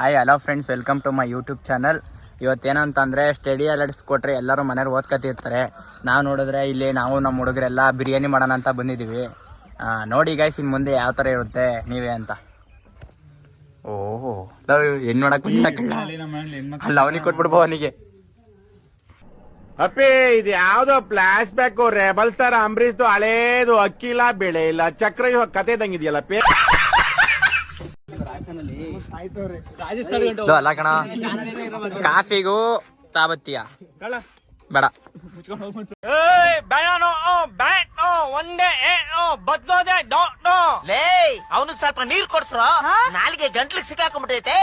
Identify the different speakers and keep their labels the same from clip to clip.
Speaker 1: Hi hello friends, welcome to my YouTube channel. ಇವತ್ತೇನಂತಂದರೆ study alerts ಕೊಟ್ಟರೆ ಎಲ್ಲರೂ ಮನೇಲಿ ಓದ್ಕೊತಿರ್ತಾರೆ. ನಾವು ನೋಡಿದ್ರೆ ಇಲ್ಲಿ ನಾವು ನಮ್ಮ ಹುಡುಗರೆಲ್ಲ ಬಿರಿಯಾನಿ ಮಾಡೋಣ ಅಂತ ಬಂದಿದ್ದೀವಿ. ನೋಡಿ ಗೈಸ್, ಇನ್ನು ಮುಂದೆ ಯಾವ ಥರ ಇರುತ್ತೆ ನೀವೇ ಅಂತ. ಓಹೋ, ಹೆಣ್ಣು ನೋಡಕ್ಕೆ ಅಲ್ಲ, ಅವನಿಗೆ ಕೊಟ್ಬಿಡ್ಬೋ ಅವನಿಗೆ.
Speaker 2: ಅಪ್ಪಿ, ಇದು ಯಾವ್ದೋ ಫ್ಲಾಶ್ ಬ್ಯಾಕ್ ರೆಬಲ್ ಸ್ಟಾರ್ ಅಂಬರೀಶ್ದು ಹಳೇದು ಅಕ್ಕಿ ಇಲ್ಲ ಬೆಳೆ ಇಲ್ಲ ಚಕ್ರ ಕತೆ ಇದಂಗಿದೆಯಲ್ಲ ಪೇ.
Speaker 1: ಅಲ್ಲ ಕಣ, ಕಾಫಿಗೂ ತಾಬತ್ತಿಯ ಬೇಡ.
Speaker 3: ಒಂದೇ ಬದ್ಲೋದೆ ಲೇ, ಅವನು ಸ್ವಲ್ಪ ನೀರ್ ಕೊಡ್ಸ್ರ, ನಾಲಿಗೆ ಗಂಟ್ಲಿಗೆ ಸಿಕ್ಕಾಕೊಂಡ್ಬಿಟ್ಟೈತೆ.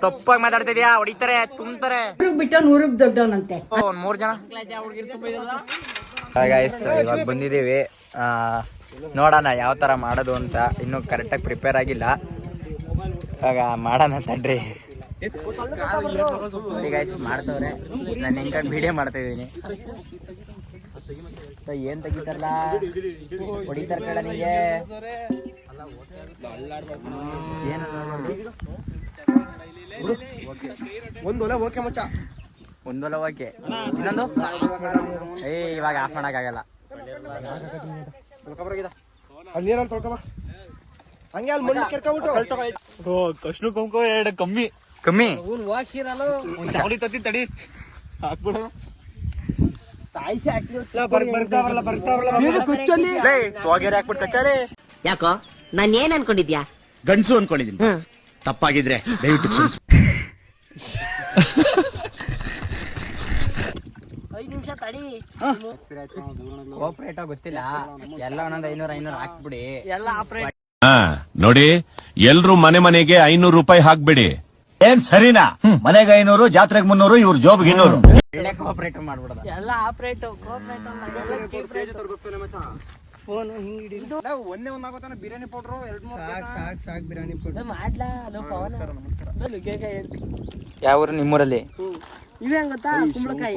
Speaker 1: ತಪ್ಪಾಗಿ ಮಾತಾಡ್ತಿದ್ಯಾ, ಹೊಡಿತಾರೆ, ತುಂಬ್ತಾರೆ.
Speaker 4: ಬಿಟ್ಟು 100 ದೊಡ್ಡವನಂತೆ.
Speaker 1: 3 ಜನ ಗೈಸ್ ಇವಾಗ ಬಂದಿದ್ದೀವಿ. ನೋಡೋಣ ಯಾವ ಥರ ಮಾಡೋದು ಅಂತ. ಇನ್ನೂ ಕರೆಕ್ಟಾಗಿ ಪ್ರಿಪೇರ್ ಆಗಿಲ್ಲ. ಇವಾಗ ಮಾಡೋಣ ತಡ್ರಿ. ಗೈಸ್ ಮಾಡ್ತವ್ರೆ, ನಾನು ಹೆಂಗ್ ವಿಡಿಯೋ ಮಾಡ್ತಾ ಇದ್ದೀನಿ. ಏನ್ ತೆಗಿತಾರಲ್ಲ, ಹೊಡಿತಾರ ಕಡ ನಿಂಗೆ.
Speaker 2: ಒಂದೊಲೆ ಓಕೆ ಮಚ್ಚ,
Speaker 1: ಒಂದೊಲೆ ಓಕೆ. ಇನ್ನೊಂದು ಇವಾಗ ಆಫ್ ಮಾಡೋಕ್ಕಾಗಲ್ಲ.
Speaker 2: ನೀರಲ್ಲಿ ತೊಳ್ಕೊಬ, ಹಂಗೆ ಅಲ್ಲಿ ಮಣ್ಣು ಕೆರ್ಕೊಂಡ್ಬಿಟ್ಟು
Speaker 3: ಕಷ್ಣ ಕೊಂಕೋ ಎರಡು ಕಮ್ಮಿ
Speaker 1: ಕಮ್ಮಿ
Speaker 3: ಚಾವಡಿ ತತ್ತಿ ತಡಿ ಹಾಕ್ಬಿಡು. ಸ್ವಾಗೇರಿ ಹಾಕ್ಬಿಟ್ಟು ಕಚ್ಚಾರಿ.
Speaker 5: ಯಾಕೋ ನಾನ್ ಏನ್ ಅನ್ಕೊಂಡಿದ್ಯಾ?
Speaker 6: ಗಂಡ್ಸು ಅನ್ಕೊಂಡಿದ್ದೀನಿ. ತಪ್ಪಾಗಿದ್ರೆ ದಯವಿಟ್ಟು ಕ್ಷಮಿಸಿ.
Speaker 5: 5 ನಿಮಿಷ ತಡಿ.
Speaker 1: ಕೋಪರೇಟ್ ಗೊತ್ತಿಲ್ಲ, ಎಲ್ಲ ಒಂದೊಂದು 500 ಹಾಕ್ಬಿಡಿ. ಎಲ್ಲ
Speaker 7: ನೋಡಿ, ಎಲ್ರು ಮನೆಗೆ 500 ರೂಪಾಯಿ ಹಾಕ್ಬಿಡಿ.
Speaker 6: ಏನ್ ಸರಿನಾ? ಮನೆಗೆ 500, ಜಾತ್ರೆಗೆ 300, ಇವ್ರ ಜಾಬ್ಗೆ 200.
Speaker 1: ಒಳ್ಳೆ ಕೋಪರೇಟ್ ಮಾಡ್ಬಿಡೋದು.
Speaker 4: ಎಲ್ಲ ಆಪರೇಟ್ ಫೋನ್ ಹಿಂಗ್
Speaker 2: ಒಂದೇ ಒಂದಾಗೋತಾನ ಬಿರಿಯಾನಿ ಪೌಡ್ರು 2-3 ಸಾಕ್ ಬಿರಿಯಾನಿ
Speaker 4: ಮಾಡ್ಲಾ.
Speaker 1: ಯಾವ ಊರು ನಿಮ್ಮೂರಲ್ಲಿ?
Speaker 4: ಇವೆ ಗೊತ್ತಾ, ಕುಂಬಳಕಾಯಿ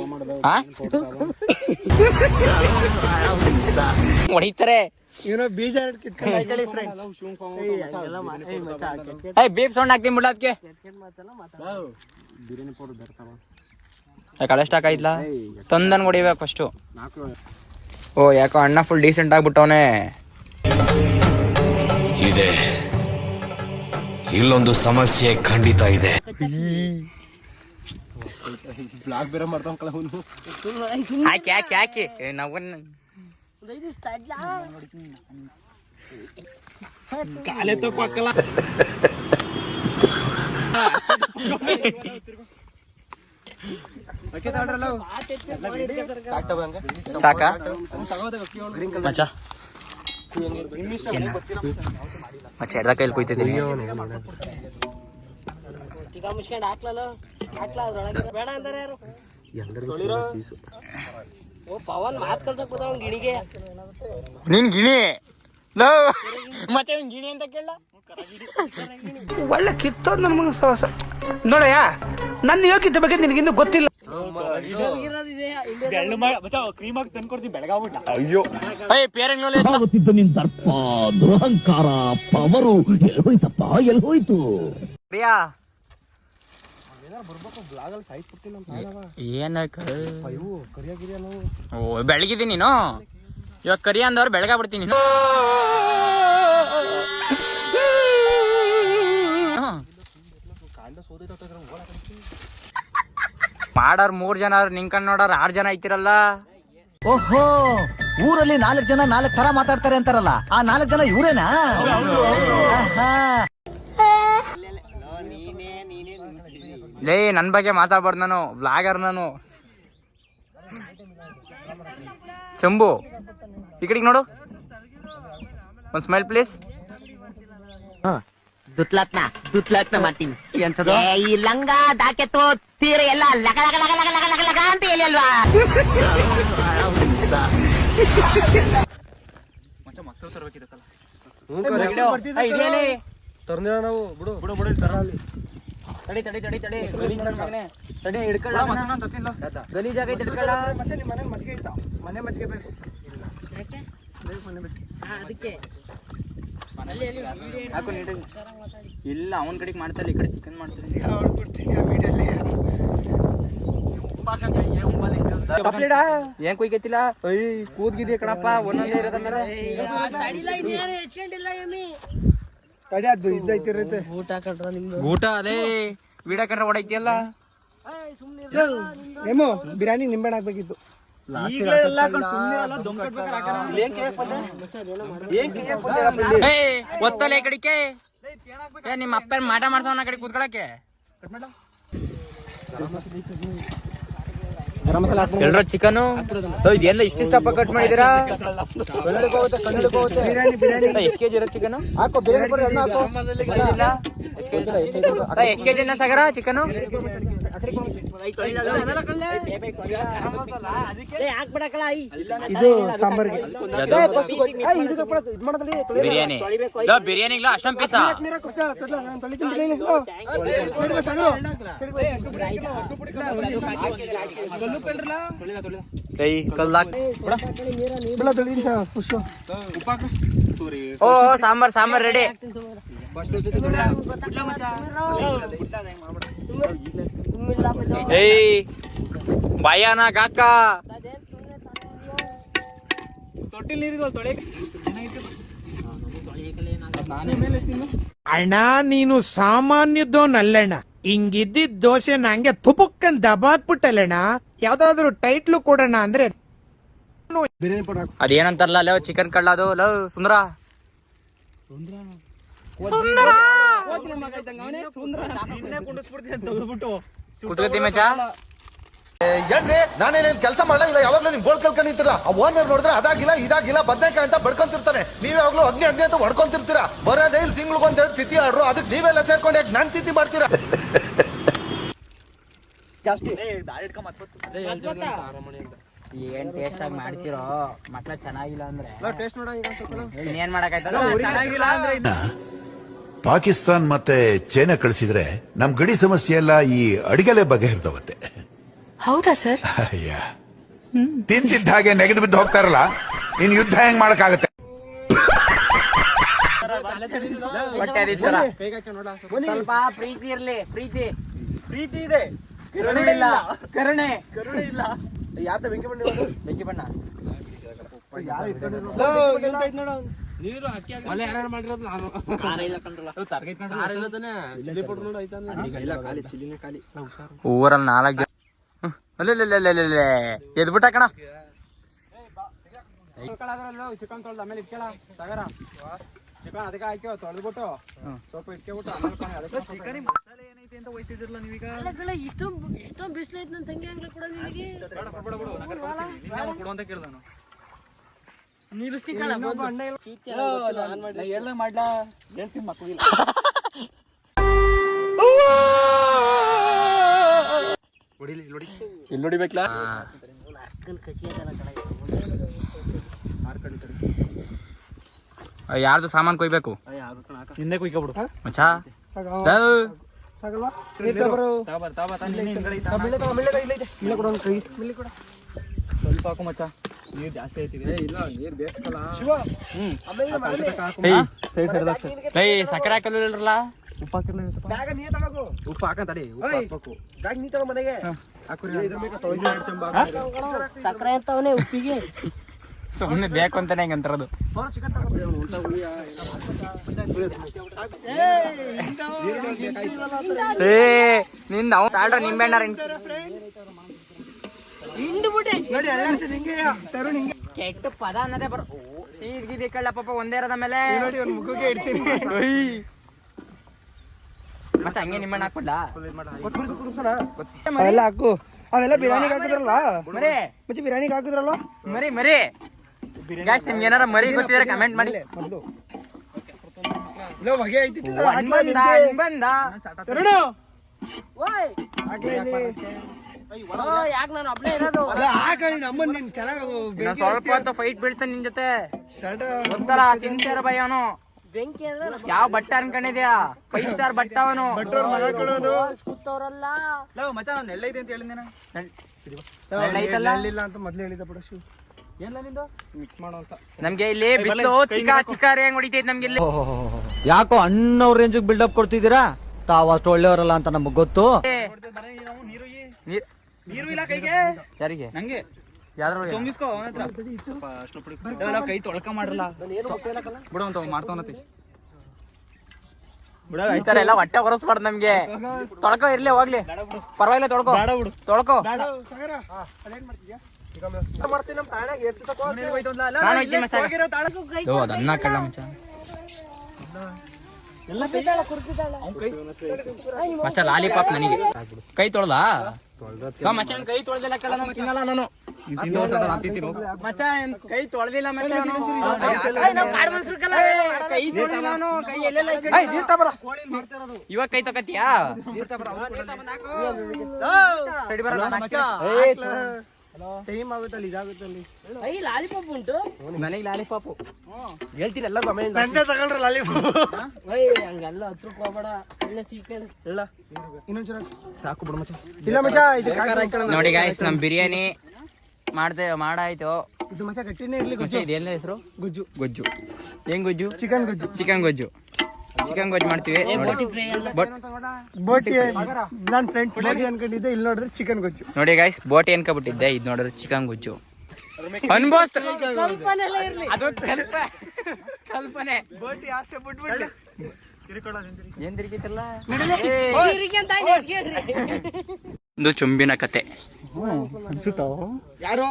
Speaker 1: ಹೊಡಿತಾರೆ.
Speaker 2: ಏನೋ ಬೀಜ
Speaker 1: ಬೀಪ್ ಸೌಂಡ್ ಹಾಕ್ತೀನಿ ಬಿಡ. ಅದಕ್ಕೆ
Speaker 2: ಬಿರಿಯಾನಿ ಪೌಡರ್ ಬರ್ತಾವ.
Speaker 1: ಕಳೆಷ್ಟ ಹಾಕಾಯ್ತಲ್ಲ, ತಂದನ್ ಹೊಡಿಬೇಕು ಫಸ್ಟು. ಓ, ಯಾಕೋ ಅಣ್ಣ ಫುಲ್ ಡೀಸೆಂಟ್ ಆಗ್ಬಿಟ್ಟವನೇ.
Speaker 7: ಇದೆ, ಇಲ್ಲೊಂದು ಸಮಸ್ಯೆ ಖಂಡಿತ ಇದೆ.
Speaker 2: ಬ್ಲಾಗ್ ಬೇರೆ ಮಾಡ್ತಾವ.
Speaker 1: ಹಾಕಿ ಹಾಕಿ ಹಾಕಿ ನಾವು
Speaker 3: ಕಾಲೇ ತಕ್ಕೋಕ್ಕಲ್ಲ.
Speaker 1: ಸಾಕಾ ಮಚ್ಚ? ಮಚ್ಚ ಎಡ್ದ ಕೈಲಿ ಕುಯ್ತಿದ್ದೀನಿ.
Speaker 4: ಈಗ ಮುಚ್ಕೊಂಡು ಹಾಕ್ಲಾ ಅದ್ರೊಳಗೆ ಬೇಡ ಅಂತಾರೆ ಯಾರು? ಓ, ಪವನ್ ಮಾತ್ ಕಲ್ಸಕ್ ಬರ್ತಾವ ಗಿಣಿಗೆ.
Speaker 1: ನೀನ್ ಗಿಣಿ ಮತ್ತೆ ಗಿಣಿ ಅಂತ ಕೇಳ.
Speaker 8: ಒಳ್ಳೆ ಕಿತ್ತೋದ್ ನನ್ ಮಗ ಸಹಸ ನೋಡಯ್ಯ. ನನ್ನ ಯೋಗ್ಯತೆ ಬಗ್ಗೆ ನಿನಗಿನ್ನೂ ಗೊತ್ತಿಲ್ಲ.
Speaker 3: ಕ್ರೀಮ್ ಆಗಿ ತಂದ್ಕೊಡ್ತೀನಿ ಬೆಳಗಾಗ್ಬಿಟ್ಟ.
Speaker 1: ಅಯ್ಯೋ, ಪೇರಂಗ್ನಲ್ಲಿ
Speaker 8: ನಿನ್ ದರ್ಪ, ದುರಹಂಕಾರ, ಪವರು ಎಲ್ಲೋಯ್ತಪ್ಪ, ಎಲ್ಲೋಯ್ತು.
Speaker 1: ಪ್ರಿಯಾ ಏನಕ್ಕ ಬೆಳಗಿದ್ದೀನಿ ನೀನು. ಇವಾಗ ಕರಿ ಅಂದವ್ರು ಬೆಳಗಾಗ್ಬಿಡ್ತೀನಿ ನೀನು. ಮಾಡೋರ್ 3 ಜನ, ನಿಂಕಂಡ್ ನೋಡೋರ್ 6 ಜನ ಐತಿರಲ್ಲ.
Speaker 8: ಓಹೋ, ಊರಲ್ಲಿ 4 ಜನ 4 ತರ ಮಾತಾಡ್ತಾರೆ ಅಂತಾರಲ್ಲ, ಆ 4 ಜನ ಇವ್ರೇನಾ?
Speaker 1: ಲೇ, ನನ್ ಬಗ್ಗೆ ಮಾತಾಡ್ಬಾರ್ದು, ನಾನು ವ್ಲಾಗರ್. ನಾನು ಚಂಬು, ಈ ಕಡೆಗೆ ನೋಡು, ಒಂದ್ ಸ್ಮೈಲ್ ಪ್ಲೀಸ್.
Speaker 5: ದುತ್ಲಾತ್ನ ಮಾಡ್ತೀನಿ. ಈ ಲಂಗ ದಾಕೆತ್ತು ತೀರ ಎಲ್ಲ ಲಗ ಲಗ ಲಗ ಲಗ ಲಗ ಲಗ ಲಗ ಅಂತ ಹೇಳಿ ಅಲ್ವಾ?
Speaker 2: ನಾವು ಬಿಡು ಬಿಡು ಬಿಡು ತರ ಅಲ್ಲಿ.
Speaker 1: ತಡಿ ತಡಿ ತಡಿ ತಡಿ ತಡಿ ಹಿಡ್ಕೊಳ್ಳ. ಗಲೀಜಾಗ ಹಿಡ್ಕೊಳ್ಳ.
Speaker 2: ಮನೆ ಮಜ್ಜಿಗೆ ಐತಾ? ಮನೆ ಮಜ್ಜಿಗೆ ಬೇಕು.
Speaker 4: ಅದಕ್ಕೆ
Speaker 1: ಹಾಕು ನೀಟಾಗಿ. ಇಲ್ಲ ಅವನ ಕಡೆಗೆ ಮಾಡ್ತಾರೆ, ಈ ಕಡೆ ಚಿಕನ್ ಮಾಡ್ತಾರೆ. ಏನ್ ಕುಯ್ಕೈತಿಲ್ಲ ಕೂದ್ಗಿದ್ಯ ಕಣಪ್ಪ, ಒಂದೊಂದೇ ಇರೋದ ಮೇಲೆ
Speaker 4: ಊಟ ಹಾಕಲ್ರ ನಿಮ್ದು.
Speaker 1: ಊಟ ಅದೇ ವಿಡಿಯೋ ಹೊಡೈತಿಯಲ್ಲ.
Speaker 8: ಬಿರಿಯಾನಿ ನಿಂಬೆಹಣ್ಣು ಹಾಕ್ಬೇಕಿತ್ತು.
Speaker 1: ಒತ್ತಲ್ಲ ಈ ಕಡಿಕೆ ನಿಮ್ಮ ಅಪ್ಪ ಮಾಟ ಮಾಡ್ಸವನ ಕಡೆ ಕೂತ್ಕೊಳಕ್ಕೆ. ಎಲ್ರ ಚಿಕನ್ ಇದೆಲ್ಲ ಇಷ್ಟಿಷ್ಟಪ್ಪ ಕಟ್ ಮಾಡಿದೀರಾ? ಎಷ್ಟು ಕೆಜಿ ಇರೋ ಚಿಕನ್? ಎಷ್ಟು ಕೆಜಿ ಸಾಗರ ಚಿಕನ್?
Speaker 8: ಇದು ಸಾಂಬಾರ್ಗೆ
Speaker 1: ಬಿರಿಯಾನಿ ಬಿರಿಯಾನಿ ಅಷ್ಟೊಂದು ಪೀಸ ಓ ಸಾಂಬಾರ್ ಸಾಂಬಾರ್ ರೆಡಿ. ಏಯ್ ಭಯನ ಕಾಕ
Speaker 3: ತೊಟ್ಟಿಲ್ ನೀರಿದು ತೊಳೆಗೆ
Speaker 2: ಅಣ್ಣ ನೀನು ಸಾಮಾನ್ಯದೋನಲ್ಲಣ್ಣ, ಹಿಂಗಿದ್ದಿದ್ ದೋಸೆ ನಂಗೆ ತುಪುಕ್ಕನ್ ದಬಾಕ್ಬಿಟ್ಟಲ್ಲಣ್ಣ. ಯಾವ್ದಾದ್ರು ಟೈಟ್ಲು ಕೊಡೋಣ ಅಂದ್ರೆ
Speaker 1: ಅದೇನಂತಾರಲ್ಲ ಲವ್ ಚಿಕನ್ ಕಳ್ಳ ಅದು ಲವ್ ಸುಂದ್ರ ಕುತ್ಕತಿ ಮಚ್ಚ.
Speaker 9: ಏನ್ರಿ ನಾನೇನೇನ್ ಕೆಲಸ ಮಾಡಲ್ಲ, ಇಲ್ಲ ಯಾವಾಗ್ಲೂ ನಿಮ್ ಗೋಳ್ ಕೇಳ್ಕೊಂಡ್ ನಿಂತೀರಾ. ಆ ಓನರ್ ನೋಡಿದ್ರೆ ಅದಾಗಿಲ್ಲ ಇದಾಗಿಲ್ಲ ಬದ್ನೇಕಾಯಿ ಅಂತ ಬಡ್ಕೊಂತಿರ್ತಾನೆ, ನೀವ್ ಯಾವಾಗ್ಲೂ ಅಗ್ನಿ ಅಗ್ನಿ ಅಂತ ಹೊಡ್ಕೊಂತಿರ್ತೀರಾ. ಬರೋದೇ ಇಲ್ಲಿ ತಿಂಗ್ಳಿಗೊಂದೆರಡು ತಿಥಿ ಆಡ್ರು, ಅದಕ್ಕೆ ನೀವೆಲ್ಲ ಸೇರ್ಕೊಂಡು ಯಾಕೆ ನಾನ್ ತಿಥಿ ಮಾಡ್ತೀರಾ?
Speaker 1: ಏನ್ ಟೇಸ್ಟ್ ಆಗಿ ಮಾಡ್ತಿರೋ ಮಕ್ಳ ಚೆನ್ನಾಗಿಲ್ಲ ಅಂದ್ರೆ ಏನ್ ಮಾಡಕ್ಕಾಯ್ತದ?
Speaker 10: ಪಾಕಿಸ್ತಾನ್ ಮತ್ತೆ ಚೈನಾ ಕಳಿಸಿದ್ರೆ ನಮ್ ಗಡಿ ಸಮಸ್ಯೆ ಎಲ್ಲ ಈ ಅಡಿಗೆಲೆ ಬಗೆಹರಿದವತ್ತೆ.
Speaker 11: ಹೌದಾ ಸರ್?
Speaker 10: ಅಯ್ಯ ತಿಂತಿದ್ದ ಹಾಗೆ ನೆಗೆದು ಬಿದ್ದು ಹೋಗ್ತಾರಲ್ಲ, ಇನ್ ಯುದ್ಧ ಹೆಂಗ್ ಮಾಡಕ್ಕಾಗತ್ತೆ?
Speaker 1: ಸ್ವಲ್ಪ ಪ್ರೀತಿ ಇರ್ಲಿ, ಪ್ರೀತಿ
Speaker 3: ಪ್ರೀತಿ ಇದೆ,
Speaker 1: ಕರುಣೆ ಇಲ್ಲ, ಕರುಣೆ
Speaker 3: ಇಲ್ಲ.
Speaker 1: ಬೆಂಕಿ ಬಣ್ಣ
Speaker 3: ನೀರು ಅಕ್ಕಿ ಮಾಡಿರೋದು ನಾನು
Speaker 1: ಊರಲ್ಲಿ 4 ಜನ ಅಲ್ಲೇ ಎದ್ಬಿಟ್ಟ ಕಣ.
Speaker 3: ಚಿಕನ್ ತೊಳ್ದು ಆಮೇಲೆ ಇಟ್ಕೇಳ ಸಾಗರ ಚಿಕನ್ ಅದಕ್ಕೆ ಹಾಕಿ ತೊಳೆದ್ಬಿಟ್ಟು ಸ್ವಲ್ಪ ಇಟ್ಕೊಬಿಟ್ಟು ಆಮೇಲೆ ಚಿಕನ್ ಮಸಾಲೆ ಏನೈತೆ ಅಂತ ಹೋಯ್ತಿದ್ರಲ್ಲ ನೀವೀಗ.
Speaker 4: ಇಷ್ಟೊಂದು ಬಿಸಿಲು ಐತೆ ನನ್ನ ತಂಗಿ ಆಗ್ಲಿ ಕೂಡ ನಿನಗೆ
Speaker 3: ಕೊಡು ಅಂತ ಕೇಳ್ದ ನಾನು.
Speaker 4: ನಿಲ್ಲಿಸ್ತಿಕ್ಕಲ್ಲ
Speaker 3: ಎಲ್ಲ ಮಾಡ್ಲಾ ಹೇಳ್ತೀನಿ ಮಕ್ಕಳಿಲ್ಲ. ಇಲ್ಲಿ ಹೊಡಿಬೇಕಲ್ಲ
Speaker 1: ಯಾರ್ದು ಸಾಮಾನ್ ಕೊಯ್ಬೇಕು
Speaker 3: ಹಿಂದೆ ಕುಯ್ಕೊಬಿಡು
Speaker 1: ಮಚ್ಚ.
Speaker 3: ಸ್ವಲ್ಪ ಹಾಕು ಮಚ್ಚ, ನೀರ್ ಜಾಸ್ತಿ ಐತಿದೆ. ಇಲ್ಲ ನೀರ್ ಬೇಕಲ್ಲ.
Speaker 1: ಸಕ್ಕರೆ ಹಾಕಲ್ಲ,
Speaker 3: ಉಪ್ಪು ಹಾಕಿರ್ಲಿ, ಉಪ್ಪು ಹಾಕಂತಾಡಿ, ಉಪ್ಪು ಹಾಕ್ಬೇಕು.
Speaker 4: ಸಕ್ಕರೆ ಅಂತವನೇ ಉಪ್ಪಿಗೆ
Speaker 1: ಸುಮ್ಮನೆ ಬೇಕು ಅಂತಾನೆ ಹೆಂಗಂತಾರದು. ನಿಂದ ಅವ್ ತಾಳ್ರ ನಿಂಬೆಣ್ಣಾರ ಕೆಟ್ಟ ಪದ ಅನ್ನೋದೇ ಬರ ಈಡ್ಗಿದ್ದಿ ಕಳ್ಳ ಪಾಪ ಒಂದೇ ಇರೋದ ಮೇಲೆ ಮತ್ತೆ ಹಂಗೆ ನಿಂಬೆಣ್ಣ ಹಾಕ್ಬಿಡ್ಲಾ?
Speaker 8: ಅವೆಲ್ಲ ಹಾಕು, ಅವೆಲ್ಲ ಬಿರಿಯಾನಿಗೆ ಹಾಕಿದ್ರಲ್ವಾ?
Speaker 1: ಮರಿ
Speaker 8: ಮತ್ತೆ ಬಿರಿಯಾನಿಗೆ ಹಾಕಿದ್ರಲ್ವಾ?
Speaker 1: ಮರಿ ಮರಿ ಗಾಯ್ಸ್, ನಿಮ್ಗೆ ಏನಾರ ಮರಿ ಗೊತ್ತಿದ್ರೆ ಕಮೆಂಟ್ ಮಾಡಿ.
Speaker 8: ಹೊಗೆ ಐತಿ
Speaker 4: ಯಾಕೆ ನಾನು ಒಬ್ನೇ ಇರೋದು?
Speaker 1: ಸ್ವಲ್ಪ ಹೊತ್ತು ಫೈಟ್ ಬೀಳ್ತಾನೆ ನಿನ್ ಜೊತೆ ಗೊತ್ತಲ್ಲ. ಸಿನ್ಸಿಯರ್ ಭಯ ಅವನು.
Speaker 4: ಬೆಂಕಿ ಅಂದ್ರೆ
Speaker 1: ಯಾವ ಬಟ್ಟ ಅನ್ಕೊಂಡಿದ್ಯಾ? 5 ಸ್ಟಾರ್ ಬಟ್ಟ ಅವನು.
Speaker 4: ಕೂತವ್ರಲ್ಲ
Speaker 3: ಮಚ್ಚ ನಾನು ಎಲ್ಲ ಇದೆ ಅಂತ ಹೇಳಿದ್ದೇನೆ.
Speaker 8: ಅಂತ ಮೊದ್ಲು ಹೇಳಿದ ಬಿಡ ಶಿವ್.
Speaker 3: ಏನ್ಲ ನಿಂದು ಮಿಕ್ಸ್ ಮಾಡೋ ಅಂತ
Speaker 1: ನಮ್ಗೆ ಇಲ್ಲಿ ಬಿಸಿಲು ಚಿಕಾರಿ ಹೆಂಗ್ ಹೊಡಿತೈತೆ ನಮ್ಗೆ ಇಲ್ಲಿ.
Speaker 6: ಯಾಕೋ ಅಣ್ಣವ್ರ ರೇಂಜ್ ಬಿಲ್ಡಪ್ ಕೊಡ್ತಿದ್ದೀರಾ? ತಾವ್ ಅಷ್ಟು ಒಳ್ಳೆಯವರಲ್ಲ ಅಂತ ನಮಗ್ ಗೊತ್ತು.
Speaker 3: ನೀರು ಇಲ್ಲ ಕೈಗೆ.
Speaker 1: ಯಾರಿಗೆ?
Speaker 3: ನಂಗೆ
Speaker 1: ಯಾವ್ದ್ರೊಳಗೆ?
Speaker 3: ತುಂಬಿಸ್ಕೋ ಅವನ ಹತ್ರ. ಕೈ ತೊಳ್ಕ ಮಾಡ್ರಲ್ಲ ಬಿಡು ಅಂತ ಮಾಡ್ತಾವನತಿ.
Speaker 1: ಈ ತರ ಎಲ್ಲ ಹೊಟ್ಟೆ ಹೊರಸ್ಬಾರ್ದು ನಮ್ಗೆ. ತೊಳ್ಕೊ ಇರ್ಲಿ ಹೋಗ್ಲಿ, ಪರವಾಗಿಲ್ಲ ತೊಳ್ಕೊ. ತೊಳ್ಕೊ ಅದನ್ನ ಕಳ್ಳ ಮಚ್ಚ. ಮಚ್ಚ ಲಾಲಿಪಾಪ್ ನನಗೆ. ಕೈ ತೊಳ್ದಾ ಮಚ್ಚ? ಕೈ ತೊಳ್ದಿಲ್ಲ ಕಳ್ಳ, ನಾನು ತಿನ್ನಲ್ಲ. ನಾನು ಮಚ್ಚ ಕೈ ತೊಳ್ದಿಲ್ಲ ಮಚ್ಚ. ಕೈ ತೊಳ್ದಿಲ್ಲ ನಾನು. ಕೈ ಎಲ್ಲೆಲ್ಲ ಇವಾಗ ಕೈ ತಗತಿಯಾ?
Speaker 3: ಟೈಮ್ ಆಗುತ್ತಲ್ಲಿ ಇದಾಗುತ್ತಲ್ಲಿ.
Speaker 4: ಲಾಲಿಪಾಪ್ ಉಂಟು
Speaker 1: ನನಗೆ ಲಾಲಿಪಾಪು
Speaker 3: ಹೇಳ್ತೀರಿ ಎಲ್ಲ ತಗೊಂಡ್ರೆ ಲಾಲಿಪಾಪ್.
Speaker 4: ಹಂಗೆಲ್ಲ ಹತ್ರಕ್ಕೆ ಹೋಗ್ಬೇಡ. ಎಲ್ಲ ಚಿಕನ್
Speaker 3: ಇಲ್ಲ ಇನ್ನೊಂದ್ಸಲ ಸಾಕು ಬಿಡು ಮಚ್ಚ. ಇಲ್ಲ ಮಚ್ಚ ಇದು
Speaker 1: ನೋಡಿ ಗಾಯ್ಸ್, ನಮ್ ಬಿರಿಯಾನಿ ಮಾಡಾಯ್ತು.
Speaker 3: ಇದು ಮಚ್ಚ ಗಟ್ಟಿನೇ ಇರ್ಲಿ.
Speaker 1: ಮಚ್ಚ ಇದೆಲ್ಲ ಹೆಸರು?
Speaker 3: ಗುಜ್ಜು.
Speaker 1: ಗೊಜ್ಜು. ಏನ್ ಗೊಜ್ಜು?
Speaker 3: ಚಿಕನ್ ಗೊಜ್ಜು.
Speaker 1: ಚಿಕನ್ ಗೊಜ್ಜು. ಚಿಕನ್ ಗೊಜ್ಜು ಮಾಡ್ತೀವಿ.
Speaker 3: ಬೋಟಿ ನಾನ್ ಫ್ರೆಂಡ್ಸ್ ಬೋಟಿ ಅನ್ಕೊಂಡಿದ್ದೆ, ಇಲ್ಲಿ ನೋಡಿದ್ರೆ ಚಿಕನ್ ಗೊಜ್ಜು.
Speaker 1: ನೋಡಿ ಗಾಯ್ಸ್, ಬೋಟಿ ಅನ್ಕೊಬಿಟ್ಟಿದ್ದೆ, ಇದ್ ನೋಡಿದ್ರೆ ಚಿಕನ್ ಗೊಜ್ಜು. ಅನ್ಬೋಸ್ಟ್ ಅದು ಕಲ್ಪನೆ.
Speaker 3: ಬೋಟಿ ಆಸೆ ಬಿಟ್ಬಿಡ್ಲಿ.
Speaker 1: ಏನ್ ತಿರುಗಿತಲ್ಲ. ಒಂದು ಚುಂಬಿನ ಕತೆ.
Speaker 3: ಯಾರು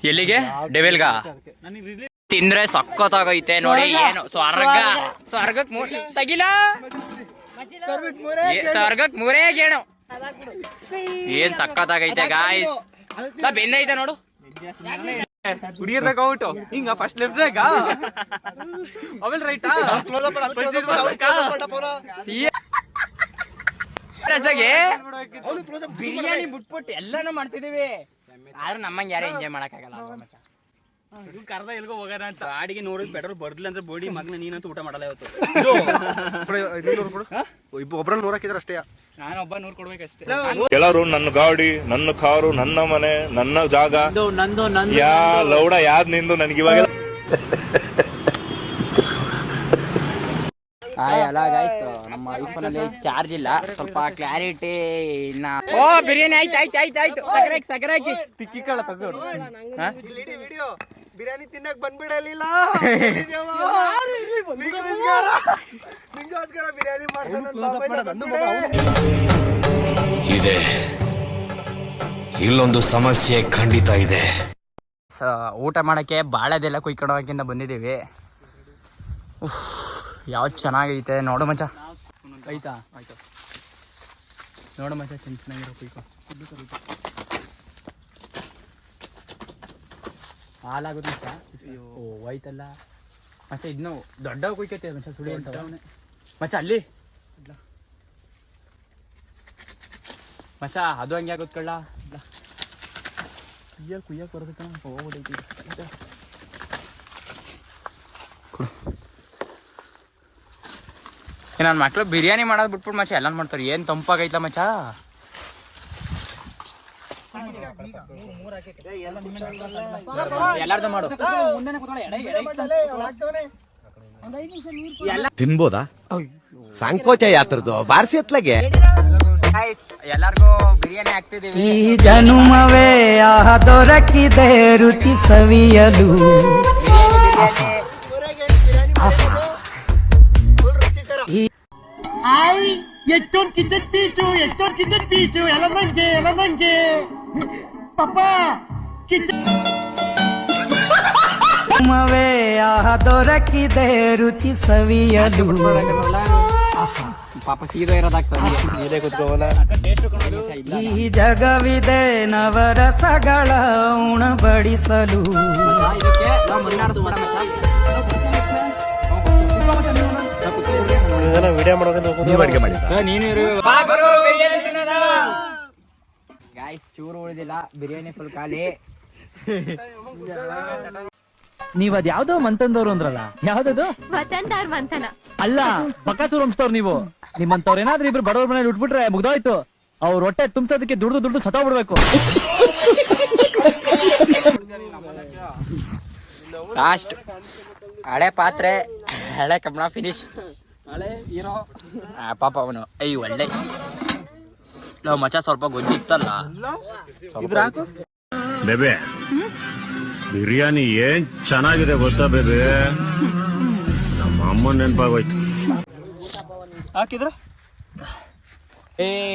Speaker 1: ಎಲ್ಲಿಗೆ? ಡೆವಿಲ್ಗ ತಿಂದ್ರೆ ಸಕ್ಕತ್ತಾಗೈತೆ ನೋಡಿ. ಏನು ಸ್ವರ್ಗಕ್ ತಗಿಲ, ಸ್ವರ್ಗಕ್ ಮೂರೇ ಗೇಣು. ಏನ್ ಸಕ್ಕತ್ತಾಗೈತೆ ಗಾಯ್ಸ್. ಬೆಂದೈತೆ ನೋಡು.
Speaker 3: ಹುಡುಗಿರ್ದಾಗ ಔಟು ಹಿಂಗ ಫಸ್ಟ್ ಲೆಫ್ಟ್ ಆಮೇಲೆ ರೈಟಾ
Speaker 1: ಬಿರಿಯಾನಿ ಬಿಟ್ಬಿಟ್ಟು ಎಲ್ಲಾನು ಮಾಡ್ತಿದೀವಿ, ಆದ್ರೂ ನಮ್ಮಂಗೆ ಯಾರು ಎಂಜಾಯ್ ಮಾಡಕ್ಕಾಗಲ್ಲ.
Speaker 3: ಕರ್ದ ಎಲ್ಗೋ ಹೋಗೋಣ ಅಂತ ಗಾಡಿಗೆ ನೋಡಿದ್ ಪೆಟ್ರೋಲ್ ಬರ್ದಿಲ್ಲ ಅಂದ್ರೆ ಬೋಡಿ ಮಗ್ನ ನೀನಂತೂ ಊಟ ಮಾಡಲ್ಲ ಇವತ್ತು. ಒಬ್ಬರಲ್ಲಿ 100 ಹಾಕಿದ್ರೆ ಅಷ್ಟೇ. ನಾನು ಒಬ್ಬ 100 ಕೊಡ್ಬೇಕಷ್ಟೇ.
Speaker 9: ಎಲ್ಲರೂ ನನ್ನ ಗಾಡಿ, ನನ್ನ ಕಾರು, ನನ್ನ ಮನೆ, ನನ್ನ ಜಾಗ, ಯಾ ಲೌಡ ಯಾವ್ದು ನಿಂದು ನನಗೆ ಇವಾಗ.
Speaker 1: ಅಲ್ಲ ಗಾಯ್ಸ್, ನಮ್ಮ ಐಫೋನ್ ಅಲ್ಲಿ ಚಾರ್ಜ್ ಇಲ್ಲ, ಸ್ವಲ್ಪ ಕ್ಲಾರಿಟಿ ಇನ್ನ. ಓ ಬಿರಿಯಾನಿ ಆಯ್ತು. ಸಕ್ಕರೆ ಹಾಕಿ
Speaker 3: ತಿಕ್ಕಿ ಕಳ ತಗೋರು. ಬಿರಿಯಾನಿ ತಿನ್ನಕ್ ಬಂದ್ಬಿಡಲಿಲ್ಲ. ನಿಂಗೋಸ್ಕರ ಬಿರಿಯಾನಿ
Speaker 7: ಇದೆ. ಇಲ್ಲೊಂದು ಸಮಸ್ಯೆ ಖಂಡಿತ ಇದೆ.
Speaker 1: ಊಟ ಮಾಡಕ್ಕೆ ಬಾಳೆದೆಲ್ಲ ಕುಯ್ಕೊಂಡು ಹೋಗಕ್ಕಿಂತ ಬಂದಿದ್ದೀವಿ. ಯಾವ್ದು ಚೆನ್ನಾಗೈತೆ ನೋಡು ಮಚ್ಚ. ಆಯ್ತಾ? ಆಯ್ತು ನೋಡು ಮಚ್ಚ, ಚೆನ್ನಾಗಿರೋ ಕುಯ್ಕೊ. ಹಾಲಾಗುತ್ತೆ ಮಚ್ಚ. ಓ ಹೋಯ್ತಲ್ಲ ಮಚ್ಚ. ಇದನ್ನು ದೊಡ್ಡ ಕುಯ್ಕೈತೆ ಮಚ್ಚ, ಸುಳಿ ಅಂತ ಮಚ್ಚ. ಅಲ್ಲಿ ಮಚ್ಚ ಅದು ಹಂಗೆ ಆಗುತ್ತೆ ಕಳ್ಳ. ಕುಯ್ಯಕ್ಕೆ ಬರೋದಕ್ಕೆ ಹೋಗ್ಬಿಟ್ಟೈತಿ. ನನ್ನ ಮಕ್ಳು ಬಿರಿಯಾನಿ ಮಾಡೋದು ಬಿಟ್ಬಿಟ್ಟು ಮಚ್ಚ ಎಲ್ಲ ಮಾಡ್ತಾರೆ. ಏನ್ ತಂಪಾಗೈತಲ್ಲ ಮಚ್ಚ. ಎಲ್ಲಾರ್ದು ಮಾಡು.
Speaker 6: ತಿನ್ಬೋದಾ? ಸಂಕೋಚ ಯಾತ್ರದ್ದು ಬಾರ್ಸಿ ಎತ್ಲಾಗೆ.
Speaker 1: ಎಲ್ಲಾರ್ಗು ಬಿರಿಯಾನಿ ಹಾಕ್ತಿದೀವಿ.
Speaker 5: ಈ ಜನುಮವೇ ದೊರಕಿದೆ ರುಚಿ ಸವಿಯಲು.
Speaker 8: ಎಷ್ಟೊಂದು ಕಿಚನ್ ಪೀಚು ಎಲ್ಲ ನಂಗೆ ಪಾಪ
Speaker 5: ಜನುಮವೇ ದೊರಕಿದೆ ರುಚಿ ಸವಿಯಲು.
Speaker 1: ಪಾಪ ಸೀದಾ ಇರೋದಾಗ್ತದೆ.
Speaker 5: ಈ ಜಗವಿದೆ ನವರಸಗಳ ಉಣಬಡಿಸಲು.
Speaker 1: ಇದಕ್ಕೆ ನಾವು ಮುನ್ನಾರಿಸ್ಬೇಡ ಮಚ್ಚ. ಗಾಯ್ಸ್ ಚೂರು ಉಳಿದಿಲ್ಲ, ಬಿರಿಯಾನಿ ಫುಲ್ ಖಾಲಿ.
Speaker 5: ನೀವ್ ಅದ್ ಯಾವ್ದೋ ಮಂತಂದವ್ರು ಅಂದ್ರಲ್ಲ, ಯಾವ್ದದು?
Speaker 11: ವತನ್ದಾರ್ ಮಂತನ
Speaker 5: ಅಲ್ಲ, ಬಕಾಸೂರ್ ವಂಶದವ್ರು ನೀವು. ನಿಮ್ಮಂತವ್ರು ಏನಾದ್ರೂ ಇಬ್ರು ಬಡವ್ರ ಮನೇಲಿ ಉಟ್ಬಿಟ್ರೆ ಮುಗ್ದೋಯ್ತು.
Speaker 6: ಅವ್ರ ಹೊಟ್ಟೆ ತುಂಬಿಸೋದಕ್ಕೆ ದುಡ್ಡು ಸತ್ತೋಗ್ಬಿಡ್ಬೇಕು.
Speaker 1: ಲಾಸ್ಟ್ ಹಳೆ ಪಾತ್ರೆ ಹಳೆ ಕಬ್ಬಣ ಫಿನಿಶ್.
Speaker 3: ಹಳೆ ಹೀರೋ
Speaker 1: ಪಾಪ ಅವನು ಒಳ್ಳೆ ನಾವು ಮಚ್ಚ ಸ್ವಲ್ಪ ಗೊಜ್ಜಿತ್ತಲ್ಲ.
Speaker 7: ಬೇಬೆ ಬಿರಿಯಾನಿ ಏನ್ ಚೆನ್ನಾಗಿದೆ ಗೊತ್ತಾ ಬೇಬೆ? ನಮ್ಮ ಅಮ್ಮ ನೆನಪಾಗೋಯ್ತು.
Speaker 3: ಹಾಕಿದ್ರ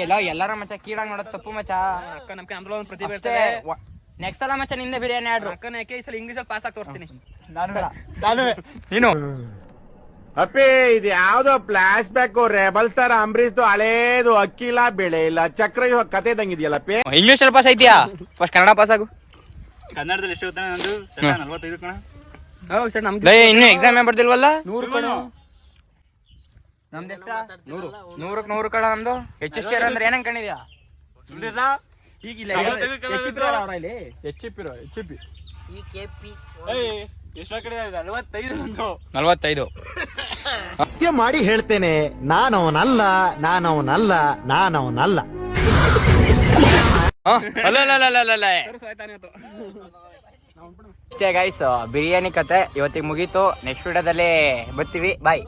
Speaker 1: ಎಲ್ಲ ಎಲ್ಲಾರ ಮಚ್ಚ ಕೀಳಾಗ್ ನೋಡೋದ್ ತಪ್ಪು ಮಚ್ಚ.
Speaker 3: ಅಕ್ಕ ನಮ್ಗೆ ನಮ್ದು ಒಂದು ಪ್ರತಿಭೆ
Speaker 1: ಅಷ್ಟೇ. ನೆಕ್ಸ್ಟ್ ಸಲ ಮಚ್ಚ ನಿಂದೆ ಬಿರಿಯಾನಿ ಆಡ್ರು.
Speaker 3: ಅಕ್ಕನ ಯಾಕೆ ಈ ಸಲ ಇಂಗ್ಲೀಷಲ್ಲಿ ಪಾಸ್ ಆಗಿ ತೋರಿಸ್ತೀನಿ.
Speaker 1: ನೀನು
Speaker 2: ಅಪ್ಪಿ ಇದು ಯಾವ್ದೋ flash back rebel star Ambareesh ಹಳೇದು ಅಕ್ಕಿ ಇಲ್ಲ ಬೆಳೆ ಇಲ್ಲ ಚಕ್ರ ಕತೆ ಇದಂಗಿದೆಯಲ್ಲಪ್ಪಿ.
Speaker 1: ಇಂಗ್ಲಿಷ್ ಅಲ್ಲಿ ಪಾಸ್ ಐತಿಯಾ? ಫಸ್ಟ್ ಕನ್ನಡ ಪಾಸ್ ಆಗು.
Speaker 3: ಕನ್ನಡದಲ್ಲಿ ಎಷ್ಟು ಗೊತ್ತಾ ನಂದು? 45 ಕಣ. ಹೌದು ಸರ್ ನಮ್ದು
Speaker 1: ಇನ್ನು ಎಕ್ಸಾಮ್ ಬರ್ದಿಲ್ವಲ್ಲ?
Speaker 3: 100 ಕಣ.
Speaker 1: ನಮ್ದೆಷ್ಟ? 100 ಕಣ ನಮ್ದು. HSC ಅಂದ್ರೆ ಏನಂಗ್ ಕಣಿದ್ಯಾ?
Speaker 3: ಸುಳ್ಳಿಲ್ಲ ಈಗಿಲ್ಲ
Speaker 4: ಈ ಕೆಪಿ
Speaker 3: ಎಷ್ಟೋ ಕಡೆ 45 ನಂದು.
Speaker 1: 45.
Speaker 6: ಸತ್ಯ ಮಾಡಿ ಹೇಳ್ತೇನೆ, ನಾನವನಲ್ಲ.
Speaker 1: ಅಲ್ಲ ಅಷ್ಟೇ ಗೈಸ್, ಬಿರಿಯಾನಿ ಕತೆ ಇವತ್ತಿಗೆ ಮುಗೀತು. ನೆಕ್ಸ್ಟ್ ವಿಡಿಯೋದಲ್ಲಿ ಬರ್ತೀವಿ. ಬಾಯ್.